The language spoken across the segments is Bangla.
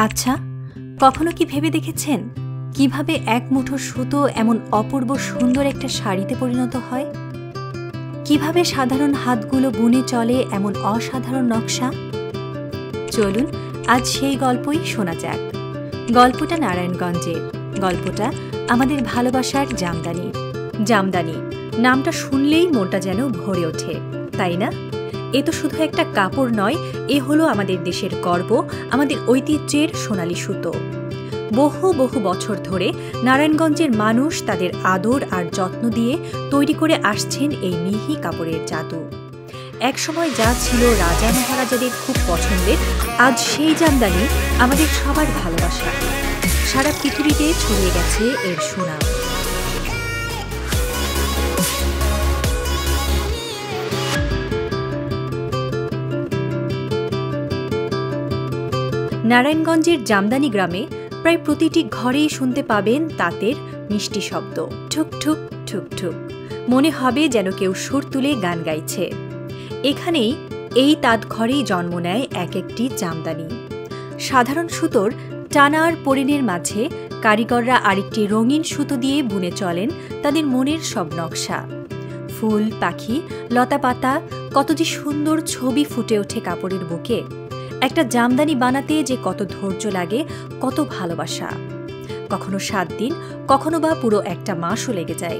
আচ্ছা, কখনো কি ভেবে দেখেছেন কিভাবে এক মুঠো সুতো এমন অপূর্ব সুন্দর একটা শাড়িতে পরিণত হয়? কিভাবে সাধারণ হাতগুলো বুনে চলে এমন অসাধারণ নকশা? চলুন আজ সেই গল্পই শোনা যাক। গল্পটা নারায়ণগঞ্জের, গল্পটা আমাদের ভালোবাসার জামদানির। জামদানি নামটা শুনলেই মনটা যেন ভরে ওঠে, তাই না? এ তো শুধু একটা কাপড় নয়, এ হলো আমাদের দেশের গর্ব, আমাদের ঐতিহ্যের সোনালী সুতো। বহু বহু বছর ধরে নারায়ণগঞ্জের মানুষ তাদের আদর আর যত্ন দিয়ে তৈরি করে আসছেন এই মিহি কাপড়ের জাদু। একসময় যা ছিল রাজা মহারাজাদের খুব পছন্দের, আজ সেই জামদানি আমাদের সবার ভালোবাসা। সারা পৃথিবীতে ছড়িয়ে গেছে এর সুনাম। নারায়ণগঞ্জের জামদানি গ্রামে প্রায় প্রতিটি ঘরেই শুনতে পাবেন তাঁতের মিষ্টি শব্দ, ঠুক ঠুক ঠুক ঠুক। মনে হবে যেন কেউ সুর তুলে গান গাইছে। এখানেই এই তাঁত ঘরেই জন্ম নেয় এক একটি জামদানি। সাধারণ সুতোর টানা আর পরিণের মাঝে কারিগররা আরেকটি রঙিন সুতো দিয়ে বুনে চলেন তাদের মনের সব নকশা। ফুল, পাখি, লতাপাতা, কত যে সুন্দর ছবি ফুটে ওঠে কাপড়ের বুকে। একটা জামদানি বানাতে যে কত ধৈর্য লাগে, কত ভালোবাসা। কখনো 7 দিন, কখনো বা পুরো একটা মাসও লেগে যায়,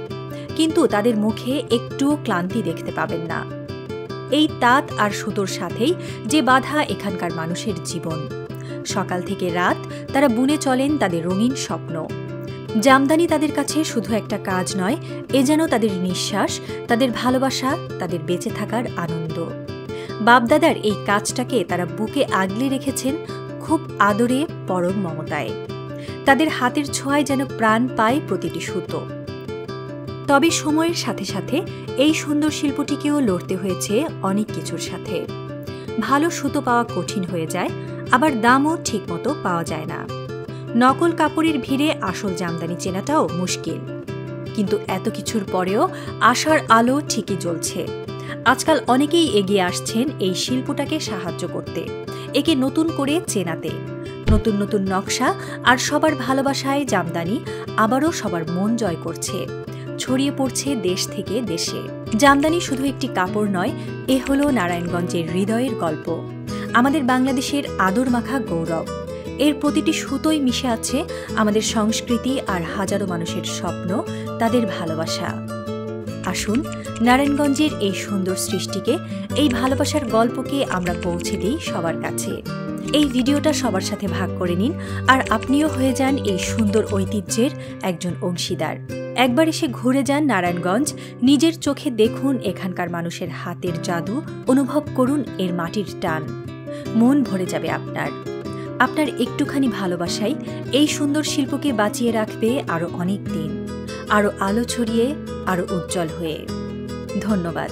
কিন্তু তাদের মুখে একটুও ক্লান্তি দেখতে পাবেন না। এই তাঁত আর সুতোর সাথেই যে বাঁধা এখানকার মানুষের জীবন। সকাল থেকে রাত তারা বুনে চলেন তাদের রঙিন স্বপ্ন। জামদানি তাদের কাছে শুধু একটা কাজ নয়, এ যেন তাদের নিঃশ্বাস, তাদের ভালোবাসা, তাদের বেঁচে থাকার আনন্দ। বাপদাদার এই কাজটাকে তারা বুকে আগলে রেখেছেন খুব আদরে, পরম মমতায়। তাদের হাতের ছোঁয়ায় যেন প্রাণ পায় প্রতিটি সুতো। তবে সময়ের সাথে সাথে এই সুন্দর শিল্পটিকেও লড়তে হয়েছে অনেক কিছুর সাথে। ভালো সুতো পাওয়া কঠিন হয়ে যায়, আবার দামও ঠিকমতো পাওয়া যায় না। নকল কাপড়ের ভিড়ে আসল জামদানি চেনাটাও মুশকিল। কিন্তু এত কিছুর পরেও আশার আলো ঠিকই জ্বলছে। আজকাল অনেকেই এগিয়ে আসছেন এই শিল্পটাকে সাহায্য করতে, একে নতুন করে চেনাতে। নতুন নতুন নকশা আর সবার ভালোবাসায় জামদানি আবারও সবার মন জয় করছে, ছড়িয়ে পড়ছে দেশ থেকে দেশে। জামদানি শুধু একটি কাপড় নয়, এ হলো নারায়ণগঞ্জের হৃদয়ের গল্প, আমাদের বাংলাদেশের আদর মাখা গৌরব। এর প্রতিটি সুতোয় মিশে আছে আমাদের সংস্কৃতি আর হাজারো মানুষের স্বপ্ন, তাদের ভালোবাসা। আসুন নারায়ণগঞ্জের এই সুন্দর সৃষ্টিকে, এই ভালোবাসার গল্পকে আমরা পৌঁছে দিই সবার কাছে। এই ভিডিওটা সবার সাথে ভাগ করে নিন, আর আপনিও হয়ে যান এই সুন্দর ঐতিহ্যের একজন অংশীদার। একবার এসে ঘুরে যান নারায়ণগঞ্জ, নিজের চোখে দেখুন এখানকার মানুষের হাতের জাদু, অনুভব করুন এর মাটির টান। মন ভরে যাবে আপনার। আপনার একটুখানি ভালোবাসাই এই সুন্দর শিল্পকে বাঁচিয়ে রাখবে আরও অনেক দিন, আরও আলো ছড়িয়ে, আরও উজ্জ্বল হয়ে। ধন্যবাদ।